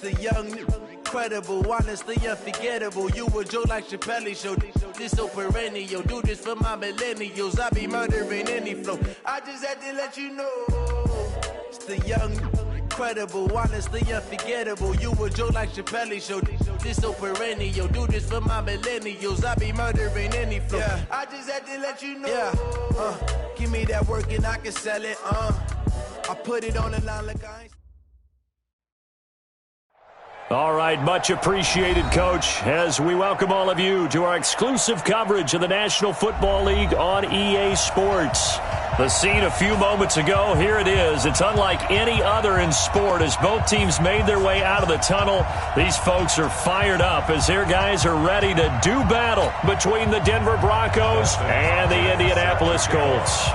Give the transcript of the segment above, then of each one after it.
The young, incredible, honestly unforgettable. You a Joe like Chappelle show. This so perennial. Do this for my millennials. I be murdering any flow. I just had to let you know. It's the young, incredible, honestly unforgettable. You a Joe like Chappelle show. This so perennial. Do this for my millennials. I be murdering any flow. Yeah. I just had to let you know. Yeah. Give me that work and I can sell it. I put it on the line like I ain't. All right, much appreciated, Coach, as we welcome all of you to our exclusive coverage of the National Football League on EA Sports. The scene a few moments ago, here it is. It's unlike any other in sport as both teams made their way out of the tunnel. These folks are fired up as their guys are ready to do battle between the Denver Broncos and the Indianapolis Colts.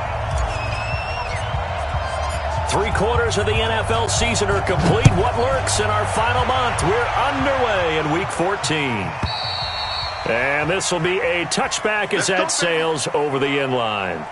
3/4 of the NFL season are complete. What lurks in our final month? We're underway in Week 14. And this will be a touchback as that sails over the end line.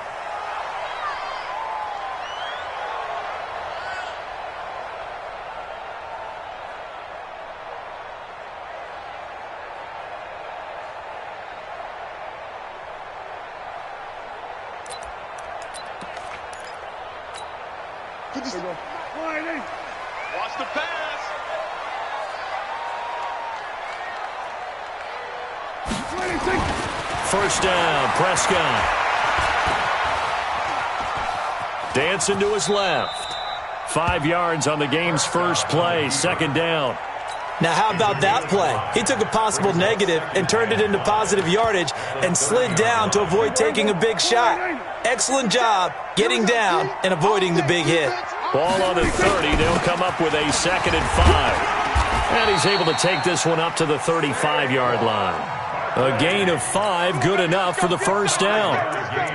Watch the pass. First down, Prescott. Dancing to his left. 5 yards on the game's first play, second down. Now, how about that play? He took a possible negative and turned it into positive yardage and slid down to avoid taking a big shot. Excellent job getting down and avoiding the big hit. Ball on the 30. They'll come up with a 2nd and 5. And he's able to take this one up to the 35-yard line. A gain of 5, good enough for the first down.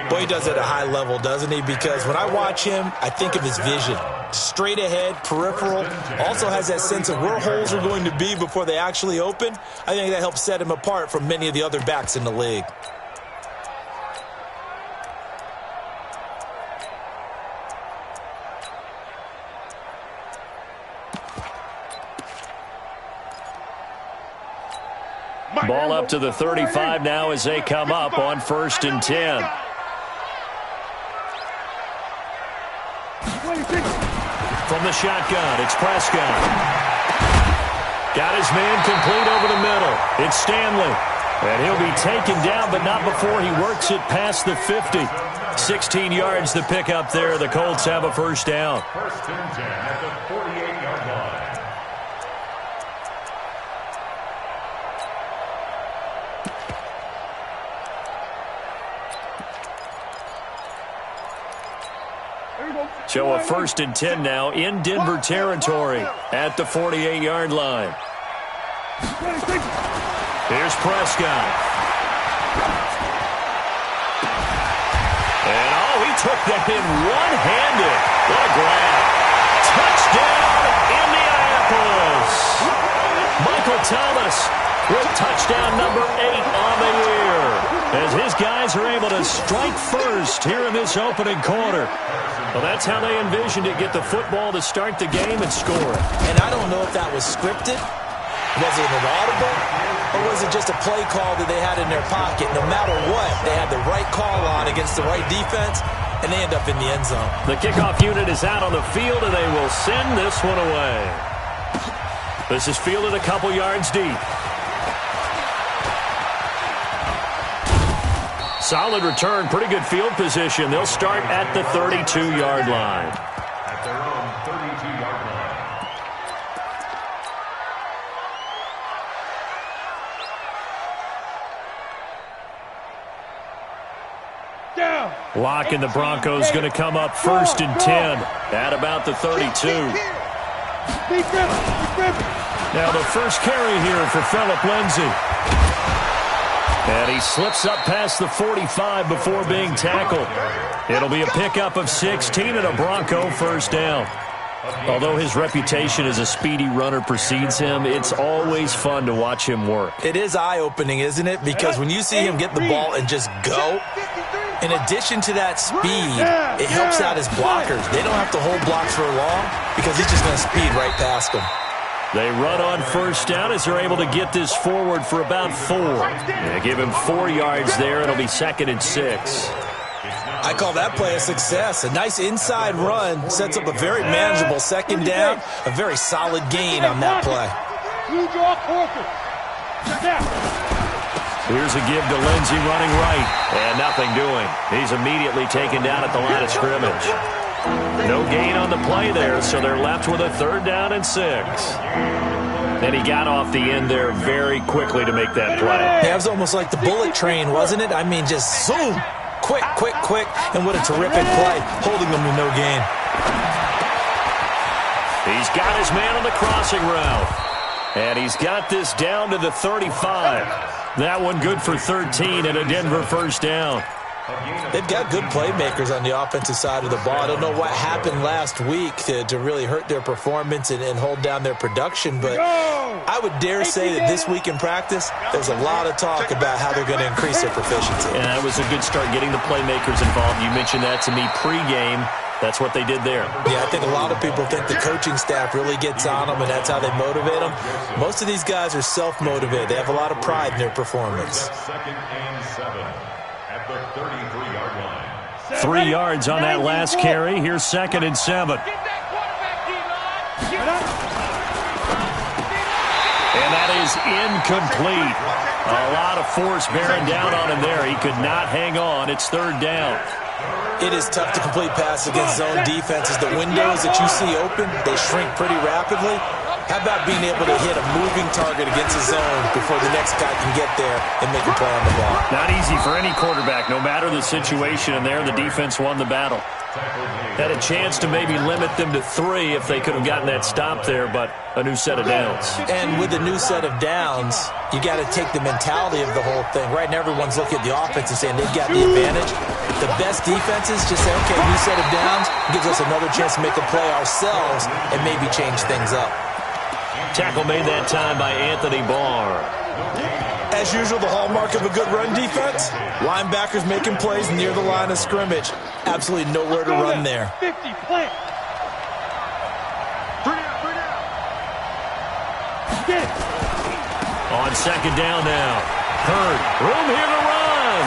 Boy, he does it at a high level, doesn't he? Because when I watch him, I think of his vision. Straight ahead, peripheral. Also has that sense of where holes are going to be before they actually open. I think that helps set him apart from many of the other backs in the league. Ball up to the 35 now as they come up on 1st and 10. From the shotgun, it's Prescott. Got his man complete over the middle. It's Stanley. And he'll be taken down, but not before he works it past the 50. 16 yards to pick up there. The Colts have a first down. 1st and 10 at the 48-yard line. So a 1st and 10 now in Denver territory at the 48-yard line. Here's Prescott. And, he took that in one-handed. What a grab. Touchdown, Indianapolis. Michael Thomas with touchdown number 8 on the year, as his guys are able to strike first here in this opening quarter. Well, that's how they envisioned it, get the football to start the game and score it. And I don't know if that was scripted. Was it an audible? Or was it just a play call that they had in their pocket? No matter what, they had the right call on against the right defense, and they end up in the end zone. The kickoff unit is out on the field, and they will send this one away. This is fielded a couple yards deep. Solid return, pretty good field position. They'll start at the 32-yard line. At their own 32-yard line. Down. Lock and the Broncos going to come up 1st and 10 at about the 32. Now the first carry here for Phillip Lindsay. And he slips up past the 45 before being tackled. It'll be a pickup of 16 and a Bronco first down. Although his reputation as a speedy runner precedes him, it's always fun to watch him work. It is eye-opening, isn't it? Because when you see him get the ball and just go, in addition to that speed, it helps out his blockers. They don't have to hold blocks for long because he's just going to speed right past them. They run on first down as they're able to get this forward for about 4. They give him 4 yards there. It'll be 2nd and 6. I call that play a success. A nice inside run sets up a very manageable 2nd down. A very solid gain on that play. Here's a give to Lindsey running right. And nothing doing. He's immediately taken down at the line of scrimmage. No gain on the play there, so they're left with a 3rd down and 6. And he got off the end there very quickly to make that play. Yeah, it was almost like the bullet train, wasn't it? I mean, just zoom. Quick, quick, quick. And what a terrific play, holding them to no gain. He's got his man on the crossing route. And he's got this down to the 35. That one good for 13 and a Denver 1st down. They've got good playmakers on the offensive side of the ball. I don't know what happened last week to really hurt their performance and hold down their production, but I would dare say that this week in practice, there's a lot of talk about how they're going to increase their proficiency. And that was a good start, getting the playmakers involved. You mentioned that to me pregame. That's what they did there. Yeah, I think a lot of people think the coaching staff really gets on them, and that's how they motivate them. Most of these guys are self-motivated. They have a lot of pride in their performance. 2nd and 7 at the 33-yard line. 3 yards on that last carry. Here's 2nd and 7. And that is incomplete. A lot of force bearing down on him there. He could not hang on. It's 3rd down. It is tough to complete passes against zone defenses. The windows that you see open, they shrink pretty rapidly. How about being able to hit a moving target against a zone before the next guy can get there and make a play on the ball? Not easy for any quarterback. No matter the situation in there, the defense won the battle. Had a chance to maybe limit them to 3 if they could have gotten that stop there, but a new set of downs. And with a new set of downs, you got to take the mentality of the whole thing. Right now, everyone's looking at the offense and saying they've got the advantage. The best defenses just say, okay, new set of downs gives us another chance to make a play ourselves and maybe change things up. Tackle made that time by Anthony Barr. As usual, the hallmark of a good run defense, linebackers making plays near the line of scrimmage. Absolutely nowhere to run there. 50, plant. 3 down. On 2nd down now. Hurd, room here to run.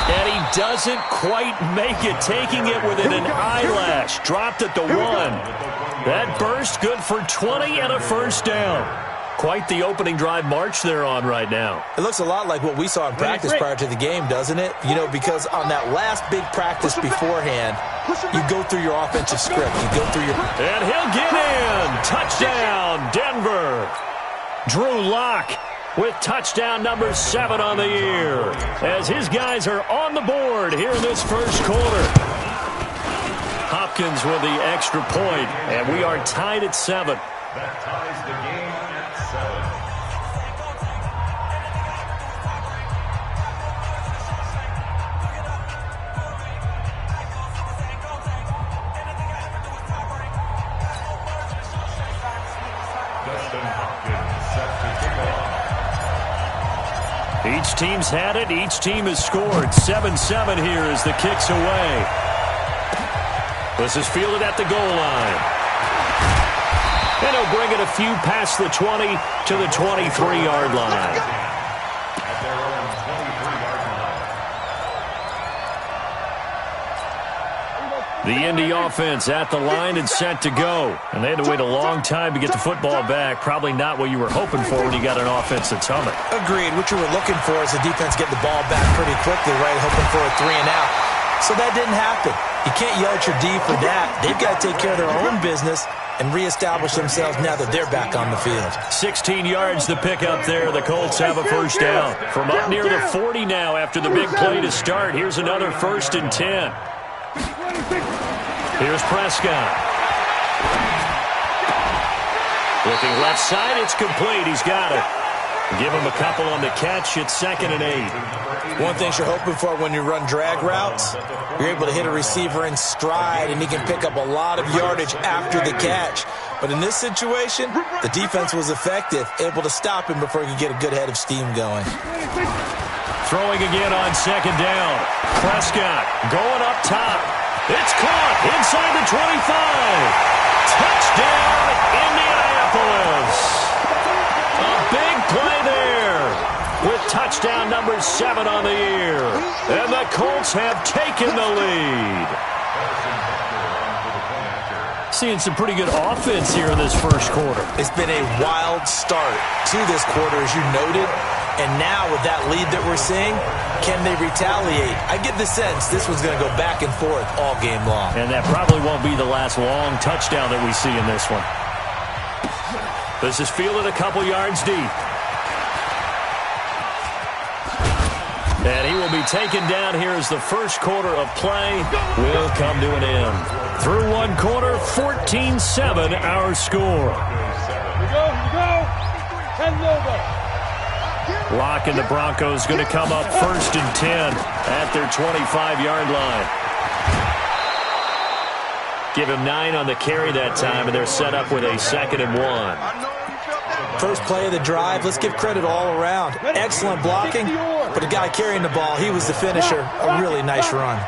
And he doesn't quite make it, taking it within an eyelash. Dropped at the 1. That burst good for 20 and a 1st down. Quite the opening drive march they're on right now. It looks a lot like what we saw in practice prior to the game, doesn't it? You know, because on that last big practice beforehand, you go through your offensive script. You go through your... And he'll get in. Touchdown, Denver. Drew Lock with touchdown number 7 on the year, as his guys are on the board here in this 1st quarter. Hopkins with the extra point, and we are tied at 7. That ties the game at 7. Dustin Hopkins set to kick off. Each team's had it. Each team has scored. 7-7 here as the kick's away. This is fielded at the goal line. And he'll bring it a few past the 20 to the 23-yard line. At their own 23-yard line. The Indy offense at the line and set to go. And they had to wait a long time to get the football back. Probably not what you were hoping for when you got an offense that's humming. Agreed. What you were looking for is the defense get the ball back pretty quickly, right? Hoping for a 3-and-out. So that didn't happen. You can't yell at your D for that. They've got to take care of their own business and reestablish themselves now that they're back on the field. 16 yards to pick up there. The Colts have a 1st down. From up near the 40 now after the big play to start. Here's another 1st and 10. Here's Prescott. Looking left side, it's complete. He's got it. Give him a couple on the catch. It's 2nd and 8. One thing you're hoping for when you run drag routes, you're able to hit a receiver in stride, and he can pick up a lot of yardage after the catch. But in this situation, the defense was effective, able to stop him before he could get a good head of steam going. Throwing again on 2nd down. Prescott going up top. It's caught inside the 25. Touchdown! Touchdown, Indianapolis. A big play there with touchdown number 7 on the year. And the Colts have taken the lead. Seeing some pretty good offense here in this first quarter. It's been a wild start to this quarter, as you noted. And now with that lead that we're seeing, can they retaliate? I get the sense this one's going to go back and forth all game long. And that probably won't be the last long touchdown that we see in this one. This is fielded a couple yards deep. And he will be taken down here as the first quarter of play will come to an end. Through one quarter, 14-7 our score. Here we go. And Lobo. Locke and the Broncos going to come up 1st and 10 at their 25-yard line. Give him 9 on the carry that time, and they're set up with a 2nd and 1. First play of the drive, let's give credit all around. Excellent blocking, but the guy carrying the ball, he was the finisher. A really nice run.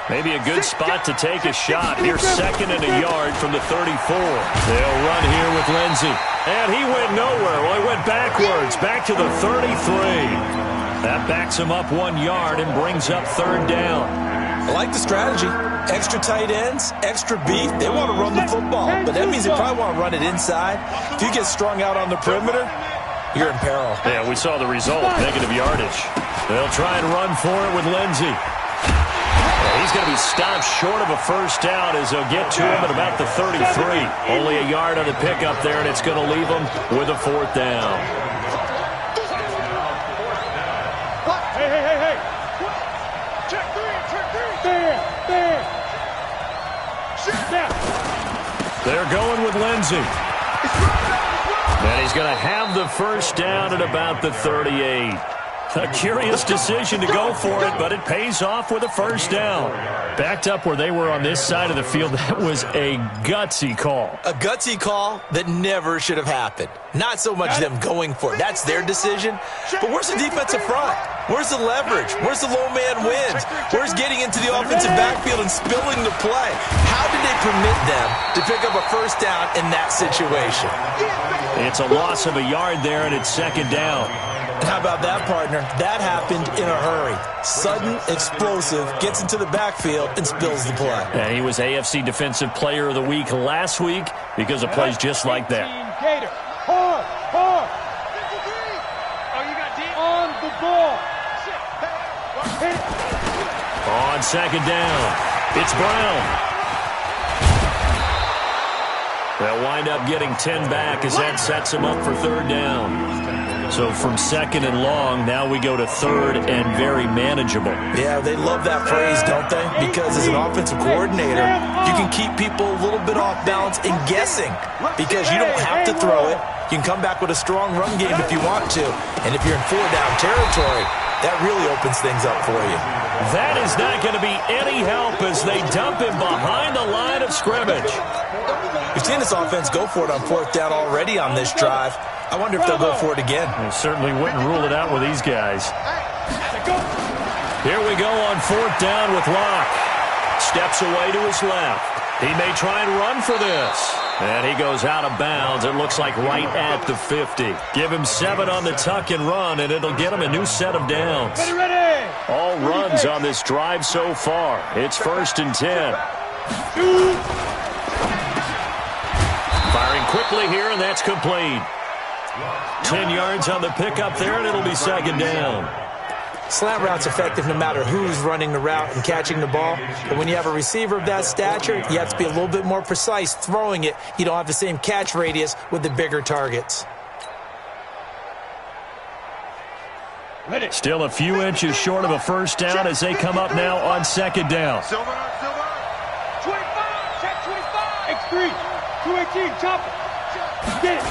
Maybe a good spot to take a shot. Here's 2nd and a yard from the 34. They'll run here with Lindsey. And he went nowhere. Well, he went backwards, back to the 33. That backs him up 1 yard and brings up 3rd down. I like the strategy. Extra tight ends, extra beef. They want to run the football, but that means they probably want to run it inside. If you get strung out on the perimeter, you're in peril. Yeah, we saw the result, negative yardage. They'll try and run for it with Lindsey. He's going to be stopped short of a first down as they'll get to him at about the 33. Only a yard on the pickup there, and it's going to leave him with a 4th down. Hey. Check 3. There. They're going with Lindsey. And he's going to have the first down at about the 38. A curious decision to go for it, but it pays off with a first down. Backed up where they were on this side of the field, that was a gutsy call. A gutsy call that never should have happened. Not so much them going for it. That's their decision. But where's the defensive front? Where's the leverage? Where's the low man wins? Where's getting into the offensive backfield and spilling the play? How did they permit them to pick up a first down in that situation? It's a loss of a yard there, and it's 2nd down. How about that, partner? That happened in a hurry. Sudden, explosive, gets into the backfield and spills the play. And he was AFC Defensive Player of the Week last week because of plays just like that. Gator. Hard. Oh, you got deep. On the ball. On 2nd down, it's Brown. They'll wind up getting 10 back as that sets him up for 3rd down. So from 2nd and long, now we go to 3rd and very manageable. Yeah, they love that phrase, don't they? Because as an offensive coordinator, you can keep people a little bit off balance and guessing because you don't have to throw it. You can come back with a strong run game if you want to. And if you're in 4-down territory, that really opens things up for you. That is not going to be any help as they dump him behind the line of scrimmage. We've seen this offense go for it on 4th down already on this drive. I wonder if they'll go for it again. They certainly wouldn't rule it out with these guys. Here we go on 4th down with Locke. Steps away to his left. He may try and run for this. And he goes out of bounds. It looks like right at the 50. Give him 7 on the tuck and run, and it'll get him a new set of downs. Ready. All runs on this drive so far. It's 1st and 10. Firing quickly here, and that's complete. 10 yards on the pickup there, and it'll be 2nd down. Slant route's effective no matter who's running the route and catching the ball. But when you have a receiver of that stature, you have to be a little bit more precise throwing it. You don't have the same catch radius with the bigger targets. Still a few inches short of a first down as they come up now on 2nd down. 25, check 25. X3, 218, chop it. Get it.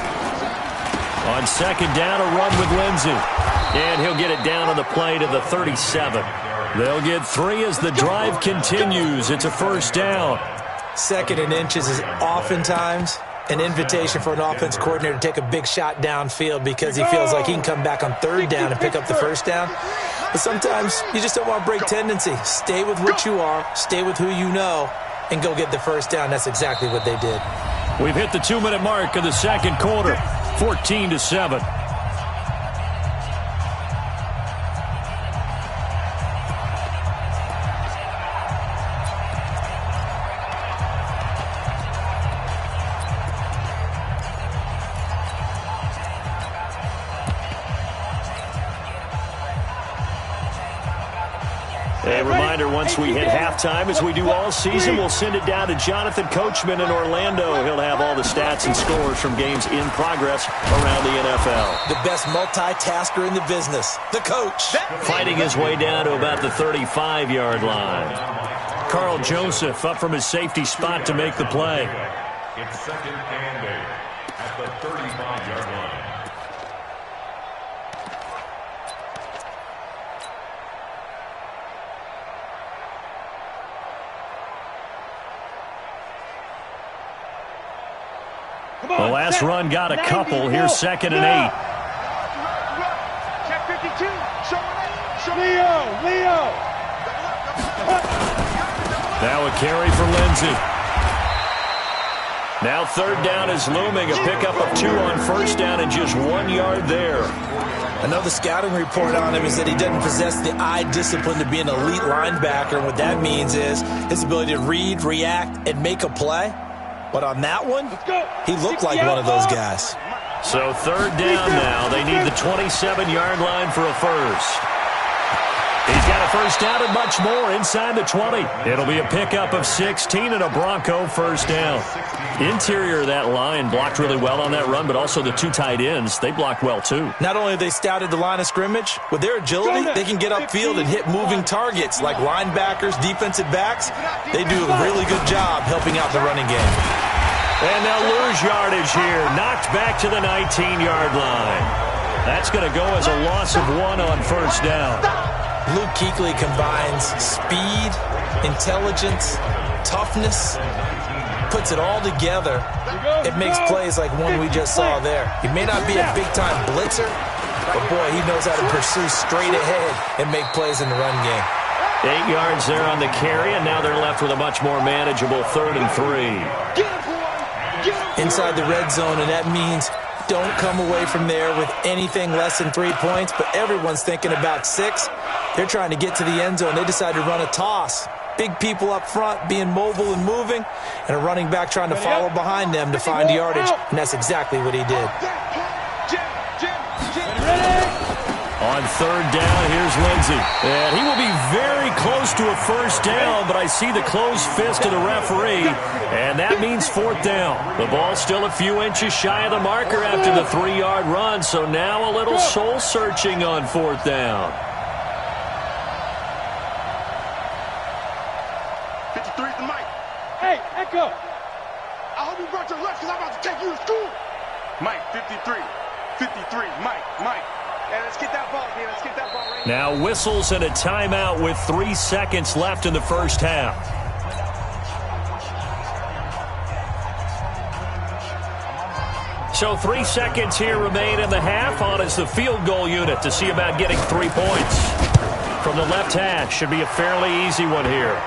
On 2nd down, a run with Lindsey. And he'll get it down on the play to the 37. They'll get 3 as the drive continues. It's a first down. 2nd and inches is oftentimes an invitation for an offense coordinator to take a big shot downfield because he feels like he can come back on 3rd down and pick up the first down. But sometimes you just don't want to break tendency. Stay with what you are, stay with who you know, and go get the first down. That's exactly what they did. We've hit the 2-minute mark of the second quarter, 14-7. A reminder, once we hit halftime, as we do all season, we'll send it down to Jonathan Coachman in Orlando. He'll have all the stats and scores from games in progress around the NFL. The best multitasker in the business, the coach. Fighting his way down to about the 35-yard line. Carl Joseph up from his safety spot to make the play. It's second and 8 at the 35-yard line. The last run got a couple. Here's second and 8. Check 52. Leo. Now a carry for Lindsey. Now third down is looming. A pickup of 2 on first down and just 1 yard there. Another scouting report on him is that he doesn't possess the eye discipline to be an elite linebacker. And what that means is his ability to read, react, and make a play. But on that one, he looked like one of those guys. So third down now. They need the 27-yard line for a first. He's got a first down and much more inside the 20. It'll be a pickup of 16 and a Bronco first down. Interior of that line blocked really well on that run, but also the 2 tight ends, they blocked well too. Not only have they scouted the line of scrimmage, with their agility, they can get upfield and hit moving targets like linebackers, defensive backs. They do a really good job helping out the running game. And they'll lose yardage here. Knocked back to the 19-yard line. That's going to go as a loss of 1 on first down. Luke Kuechly combines speed, intelligence, toughness, puts it all together. It makes plays like one we just saw there. He may not be a big-time blitzer, but boy, he knows how to pursue straight ahead and make plays in the run game. 8 yards there on the carry, and now they're left with a much more manageable 3rd and 3. Inside the red zone, and that means don't come away from there with anything less than 3 points, but everyone's thinking about 6. They're trying to get to the end zone. They decide to run a toss. Big people up front being mobile and moving, and a running back trying to follow behind them to find yardage, and that's exactly what he did. On third down, here's Lindsey. And he will be very close to a first down, but I see the closed fist of the referee, and that means 4th down. The ball's still a few inches shy of the marker after the 3-yard run, so now a little soul-searching on 4th down. 53 to Mike. Hey, Echo. I hope you brought your lunch because I'm about to take you to school. Mike, 53. 53. Mike. Hey, let's get that ball, man. Let's get that ball right now. Now whistles and a timeout with 3 seconds left in the first half. So 3 seconds here remain in the half. On is the field goal unit to see about getting 3 points. From the left hash, should be a fairly easy one here.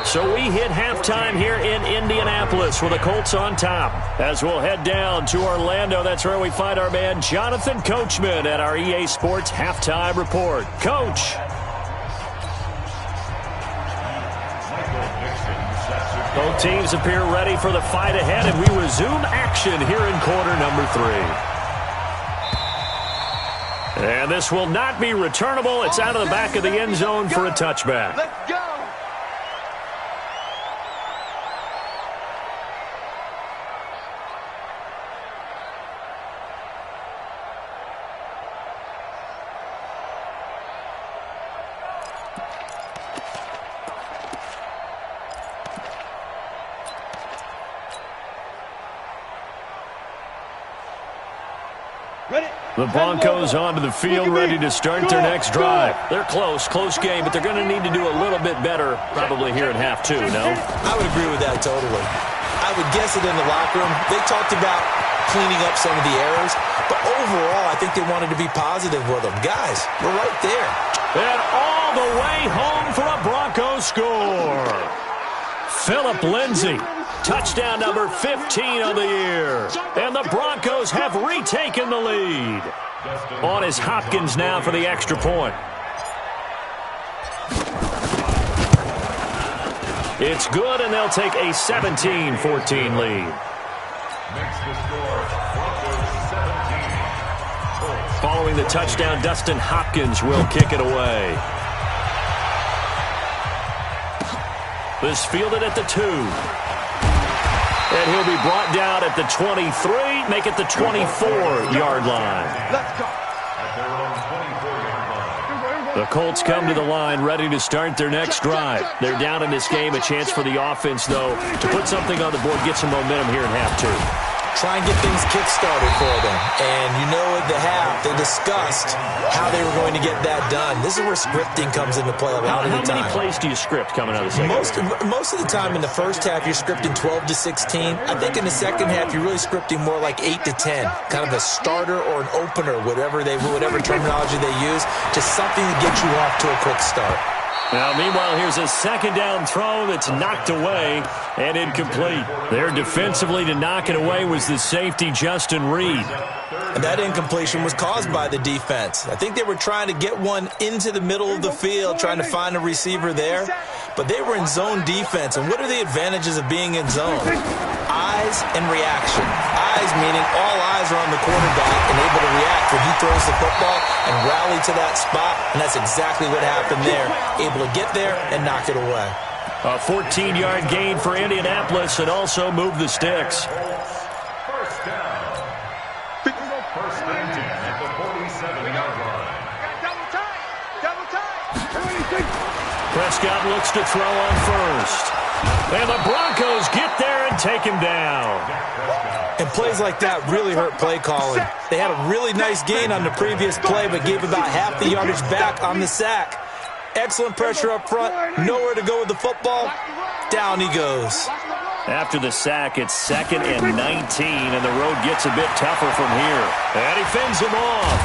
So we hit halftime here in Indianapolis with the Colts on top. As we'll head down to Orlando, that's where we find our man Jonathan Coachman at our EA Sports Halftime Report. Coach. Both teams appear ready for the fight ahead, and we resume action here in quarter number 3. And this will not be returnable. It's out of the back of the end zone for a touchback. Let's go. The Broncos onto the field, ready to start their next drive. They're close game, but they're going to need to do a little bit better probably here at half 2, no? I would agree with that totally. I would guess it in the locker room. They talked about cleaning up some of the errors, but overall, I think they wanted to be positive with them. Guys, we're right there. And all the way home for a Broncos score. Phillip Lindsay. Touchdown number 15 of the year. And the Broncos have retaken the lead. On is Hopkins now for the extra point. It's good, and they'll take a 17-14 lead. Makes the score Broncos 17. Following the touchdown, Dustin Hopkins will kick it away. This fielded at the 2. And he'll be brought down at the 23, make it the 24-yard line. Let's go. At their own 24-yard line. The Colts come to the line ready to start their next drive. They're down in this game. A chance for the offense, though, to put something on the board, get some momentum here in half 2. Try and get things kick-started for them. And you know at the half, they discussed how they were going to get that done. This is where scripting comes into play a lot of the time. How many plays do you script coming out of the second half? Most of the time in the first half, you're scripting 12 to 16. I think in the second half, you're really scripting more like 8 to 10. Kind of a starter or an opener, whatever terminology they use, just something to get you off to a quick start. Now, meanwhile, here's a second down throw that's knocked away and incomplete. There defensively to knock it away was the safety, Justin Reed. And that incompletion was caused by the defense. I think they were trying to get one into the middle of the field, trying to find a receiver there. But they were in zone defense. And what are the advantages of being in zone? Eyes and reaction. Eyes meaning all eyes are on the quarterback and able to react when he throws the football and rally to that spot. And that's exactly what happened there. Able to get there and knock it away. A 14-yard gain for Indianapolis and also move the sticks. First down. First and 10 at the 47-yard line. Double time. Prescott looks to throw on first. And the Broncos get there and take him down. And plays like that really hurt play calling. They had a really nice gain on the previous play, but gave about half the yardage back on the sack. Excellent pressure up front. Nowhere to go with the football. Down he goes. After the sack, it's 2nd and 19, and the road gets a bit tougher from here. And he fends him off.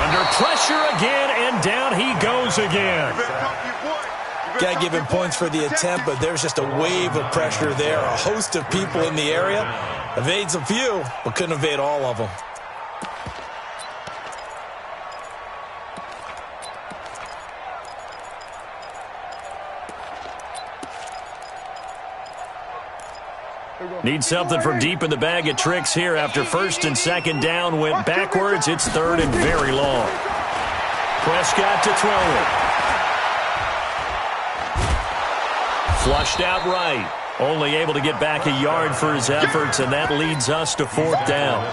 Under pressure again, and down he goes again. Got to give him points for the attempt, but there's just a wave of pressure there. A host of people in the area. Evades a few, but couldn't evade all of them. Need something from deep in the bag of tricks here after 1st and 2nd down went backwards. It's 3rd and very long. Prescott to throw it. Flushed out right. Only able to get back a yard for his efforts, and that leads us to 4th down.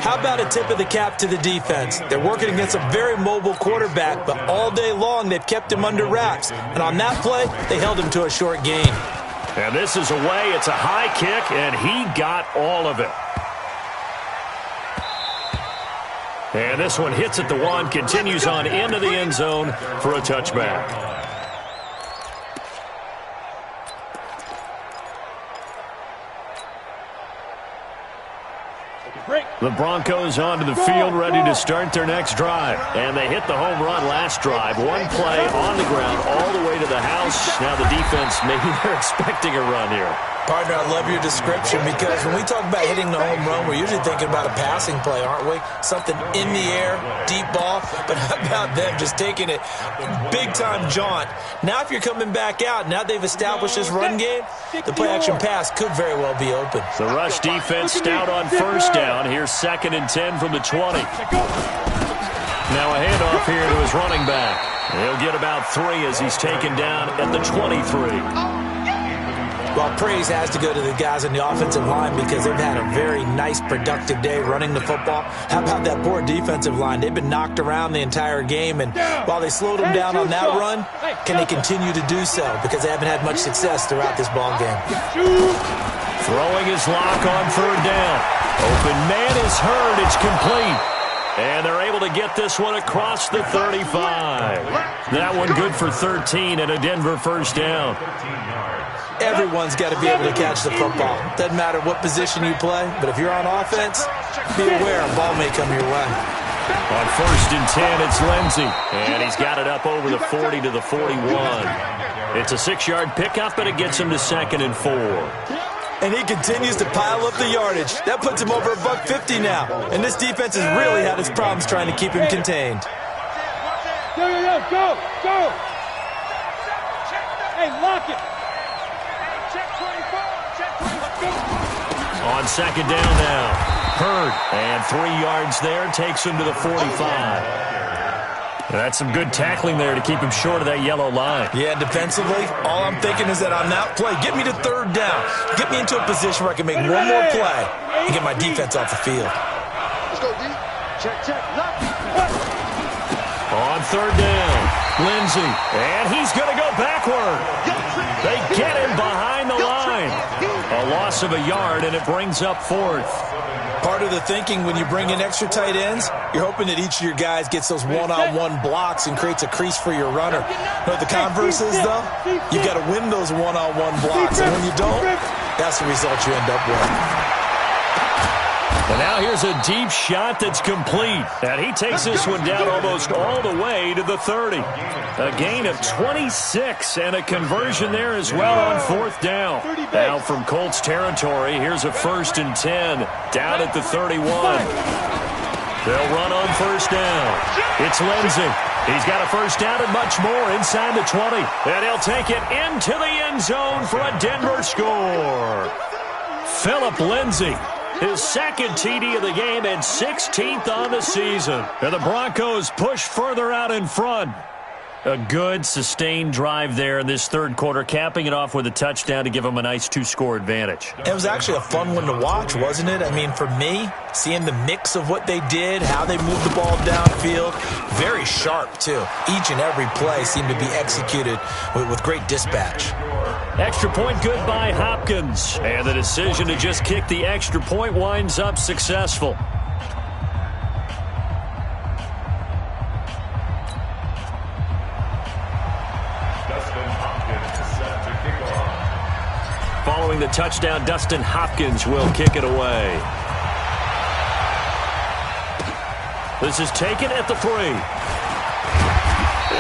How about a tip of the cap to the defense? They're working against a very mobile quarterback, but all day long they've kept him under wraps. And on that play, they held him to a short gain. And this is away. It's a high kick, and he got all of it. And this one hits at the 1, continues on into the end zone for a touchback. The Broncos onto the field, ready to start their next drive. And they hit the home run last drive. One play on the ground all the way to the house. Now the defense, maybe they're expecting a run here. Partner, I love your description because when we talk about hitting the home run, we're usually thinking about a passing play, aren't we? Something in the air, deep ball. But how about them just taking it big-time jaunt? Now if you're coming back out, now they've established this run game, the play-action pass could very well be open. The rush defense stout on 1st down. Here's 2nd and 10 from the 20. Now a handoff here to his running back. He'll get about 3 as he's taken down at the 23. Well, praise has to go to the guys on the offensive line because they've had a very nice, productive day running the football. How about that poor defensive line? They've been knocked around the entire game, and while they slowed them down on that run, can they continue to do so? Because they haven't had much success throughout this ball game. Throwing his lock on 3rd down. Open man is heard. It's complete. And they're able to get this one across the 35. That one good for 13 and a Denver 1st down. Everyone's got to be able to catch the football. Doesn't matter what position you play, but if you're on offense, be aware a ball may come your way. On 1st and 10, it's Lindsey. And he's got it up over the 40 to the 41. It's a 6-yard pickup, and it gets him to 2nd and 4. And he continues to pile up the yardage. That puts him over $150 now. And this defense has really had its problems trying to keep him contained. Go! Hey, lock it! Check 24! On 2nd down now, Hurd. And 3 yards there takes him to the 45. That's some good tackling there to keep him short of that yellow line. Yeah, defensively, all I'm thinking is that on that play, get me to 3rd down. Get me into a position where I can make one more play and get my defense off the field. Let's go, D. Check. Lock it. On 3rd down, Lindsey. And he's going to go backward. They get him behind the line. A loss of a yard, and it brings up 4th. Part of the thinking when you bring in extra tight ends, you're hoping that each of your guys gets those one-on-one blocks and creates a crease for your runner. You know what the converse is, though? You've got to win those one-on-one blocks, and when you don't, that's the result you end up with. And now here's a deep shot that's complete. And he takes this one down almost all the way to the 30. A gain of 26 and a conversion there as well on 4th down. Now from Colts territory, here's a 1st and 10 down at the 31. They'll run on 1st down. It's Lindsey. He's got a 1st down and much more inside the 20. And he'll take it into the end zone for a Denver score. Phillip Lindsey. His 2nd TD of the game and 16th on the season. And the Broncos push further out in front. A good, sustained drive there in this 3rd quarter, capping it off with a touchdown to give them a nice 2-score advantage. It was actually a fun one to watch, wasn't it? I mean, for me, seeing the mix of what they did, how they moved the ball downfield, very sharp, too. Each and every play seemed to be executed with great dispatch. Extra point good by Hopkins. And the decision to just kick the extra point winds up successful. Following the touchdown, Dustin Hopkins will kick it away. This is taken at the 3.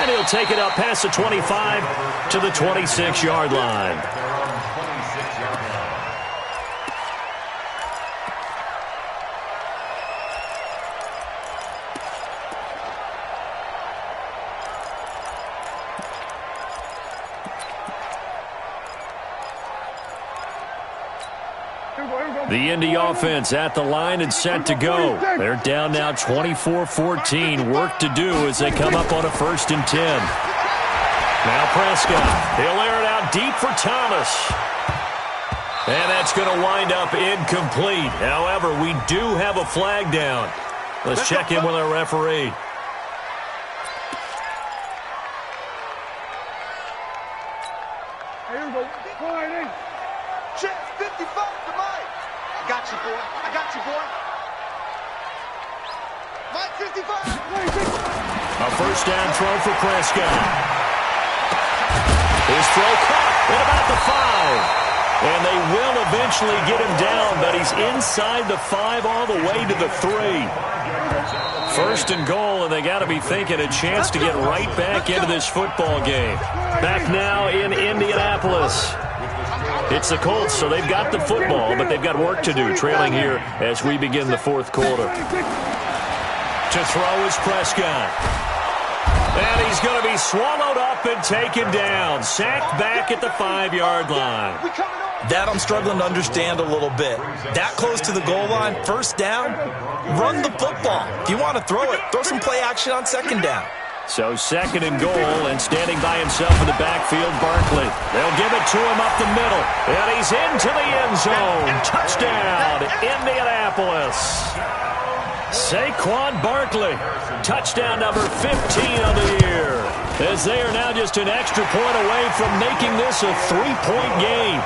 And he'll take it up past the 25 to the 26-yard line. The Indy offense at the line and set to go. They're down now 24-14. Work to do as they come up on a 1st and 10. Now Prescott. He'll air it out deep for Thomas. And that's going to wind up incomplete. However, we do have a flag down. Let's check in with our referee. Here we go. Check 55 to Mike. I got you, boy. Mike 55. A 1st down throw for Prescott. His throw caught at about the 5. And they will eventually get him down, but he's inside the 5 all the way to the 3. 1st and goal, and they got to be thinking a chance to get right back into this football game. Back now in Indianapolis. It's the Colts, so they've got the football, but they've got work to do, trailing here as we begin the 4th quarter. To throw is Prescott. And he's going to be swallowed up and taken down. Sacked back at the 5-yard line. That I'm struggling to understand a little bit. That close to the goal line, 1st down, run the football. If you want to throw it, throw some play action on 2nd down. So 2nd and goal, and standing by himself in the backfield, Barkley. They'll give it to him up the middle. And he's into the end zone. Touchdown, Indianapolis. Saquon Barkley, touchdown number 15 on the year. As they are now just an extra point away from making this a 3-point game.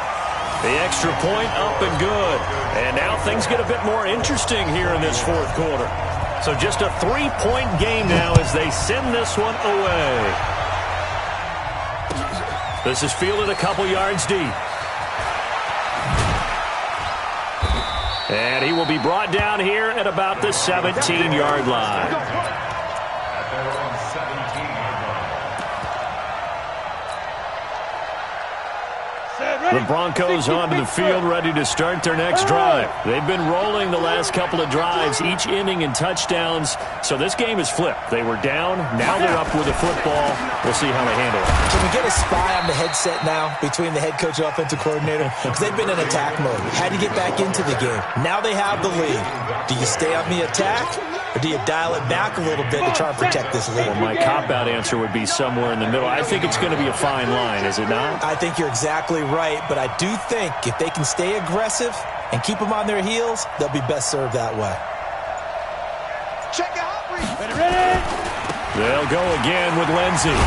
The extra point up and good. And now things get a bit more interesting here in this 4th quarter. So just a 3-point game now as they send this one away. This is fielded a couple yards deep. And he will be brought down here at about the 17-yard line. At their own 17-yard line. The Broncos onto the field, ready to start their next drive. They've been rolling the last couple of drives, each inning in touchdowns. So this game is flipped. They were down. Now they're up with the football. We'll see how they handle it. Can we get a spy on the headset now between the head coach and offensive coordinator? Because they've been in attack mode. Had to get back into the game. Now they have the lead. Do you stay on the attack, or do you dial it back a little bit to try and protect this lead? Well, my cop-out answer would be somewhere in the middle. I think it's going to be a fine line, is it not? I think you're exactly right, but I do think if they can stay aggressive and keep them on their heels, they'll be best served that way. Check it out. Ready. They'll go again with Lindsey.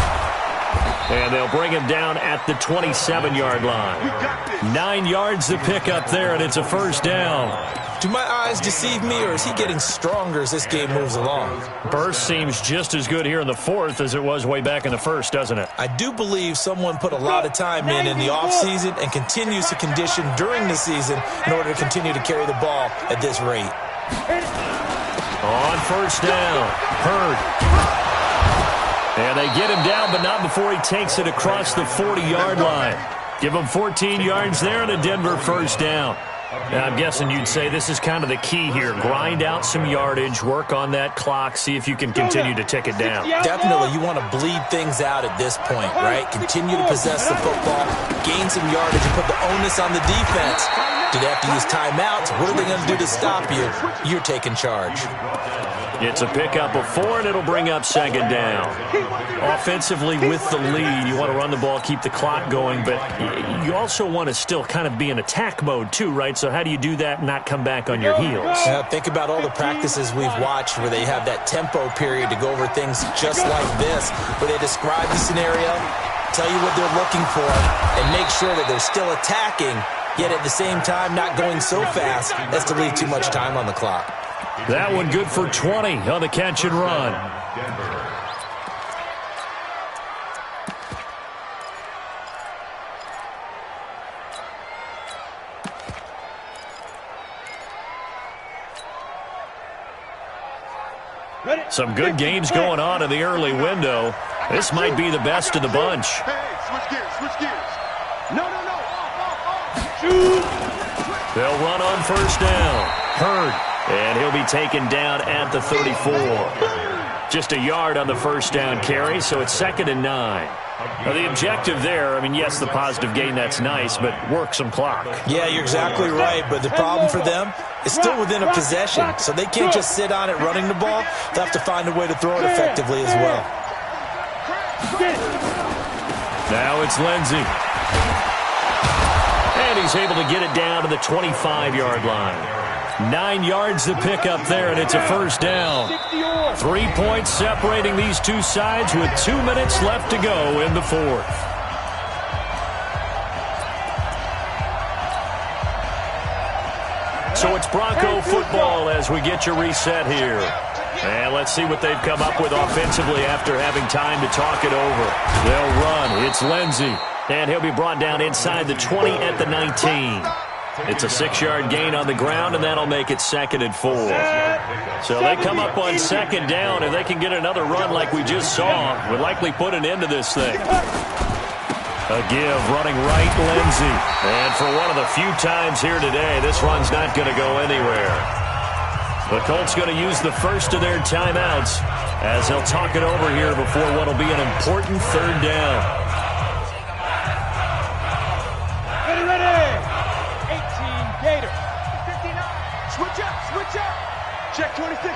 And they'll bring him down at the 27-yard line. 9 yards to pick up there, and it's a first down. Do my eyes deceive me, or is he getting stronger as this game moves along? Burst seems just as good here in the fourth as it was way back in the first, doesn't it? I do believe someone put a lot of time in the offseason and continues to condition during the season in order to continue to carry the ball at this rate. On first down, Hurd. And they get him down, but not before he takes it across the 40-yard line. Give him 14 yards there and a Denver first down. Now, I'm guessing you'd say this is kind of the key here. Grind out some yardage, work on that clock, see if you can continue to tick it down. Definitely, you want to bleed things out at this point, right? Continue to possess the football, gain some yardage, and put the onus on the defense. Do they have to use timeouts? What are they going to do to stop you? You're taking charge. It's a pickup of 4, and it'll bring up second down. Offensively, with the lead, you want to run the ball, keep the clock going, but you also want to still kind of be in attack mode too, right? So how do you do that and not come back on your heels? Think about all the practices we've watched where they have that tempo period to go over things just like this, where they describe the scenario, tell you what they're looking for, and make sure that they're still attacking, yet at the same time not going so fast as to leave too much time on the clock. That one good for 20 on the catch and run. Some good games going on in the early window. This might be the best of the bunch. Hey, switch gears. No. They'll run on first down. Hurd. And he'll be taken down at the 34. Just a yard on the first down carry, so it's 2nd and 9. Now, the objective there, I mean, yes, the positive gain, that's nice, but work some clock. Yeah, you're exactly right, but the problem for them is still within a possession, so they can't just sit on it running the ball. They'll have to find a way to throw it effectively as well. Now it's Lindsey. And he's able to get it down to the 25-yard line. 9 yards to pick up there, and it's a first down. 3 points separating these two sides with 2 minutes left to go in the fourth. So it's Bronco football as we get you reset here. And let's see what they've come up with offensively after having time to talk it over. They'll run. It's Lindsey. And he'll be brought down inside the 20 at the 19. It's a 6-yard gain on the ground, and that'll make it 2nd and 4. So they come up on second down, and they can get another run like we just saw. Would likely put an end to this thing. A give, running right, Lindsey. And for one of the few times here today, this run's not going to go anywhere. The Colts going to use the first of their timeouts as they'll talk it over here before what will be an important 3rd down. Check 26.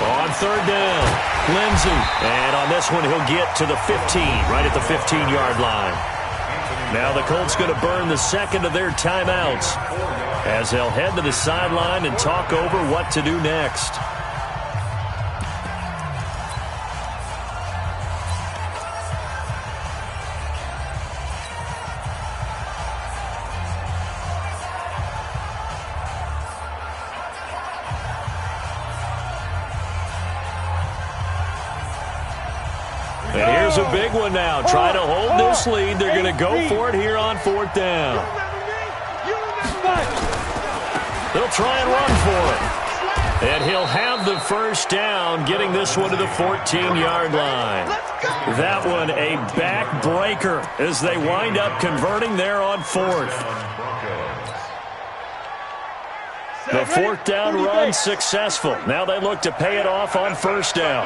On 3rd down, Lindsey. And on this one, he'll get to the 15, right at the 15-yard line. Now the Colts going to burn the 2nd of their timeouts as they'll head to the sideline and talk over what to do next. And here's a big one now. Trying to hold this lead. They're going to go for it here on 4th down. They'll try and run for it. And he'll have the first down, getting this one to the 14-yard line. That one a backbreaker as they wind up converting there on fourth. The fourth down run successful. Now they look to pay it off on first down.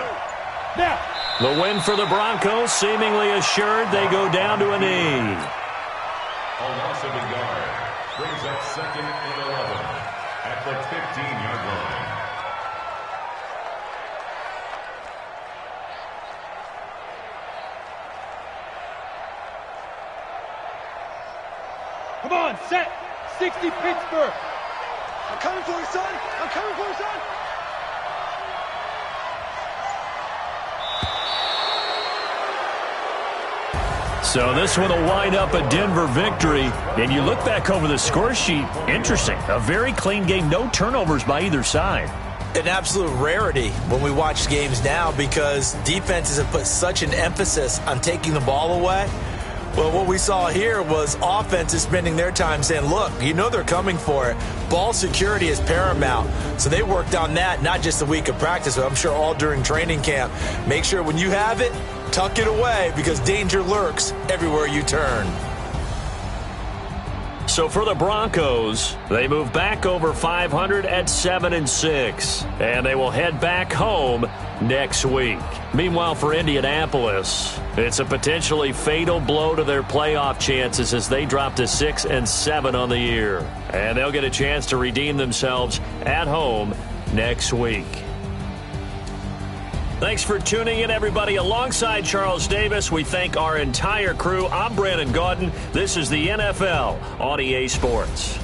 The win for the Broncos seemingly assured. They go down to a knee. A loss of a yard brings up 2nd and 11 at the 15-yard line. Come on, set. 60 Pittsburgh. I'm coming for you, son. I'm coming for you, son. So this one will wind up a Denver victory. And you look back over the score sheet, interesting. A very clean game, no turnovers by either side. An absolute rarity when we watch games now because defenses have put such an emphasis on taking the ball away. Well, what we saw here was offenses spending their time saying, look, you know they're coming for it. Ball security is paramount. So they worked on that, not just a week of practice, but I'm sure all during training camp. Make sure when you have it, tuck it away because danger lurks everywhere you turn. So for the Broncos, they move back over 500 at 7-6, and they will head back home next week. Meanwhile, for Indianapolis, it's a potentially fatal blow to their playoff chances as they drop to 6-7 on the year, and they'll get a chance to redeem themselves at home next week. Thanks for tuning in, everybody. Alongside Charles Davis, we thank our entire crew. I'm Brandon Gaudin. This is the NFL on EA Sports.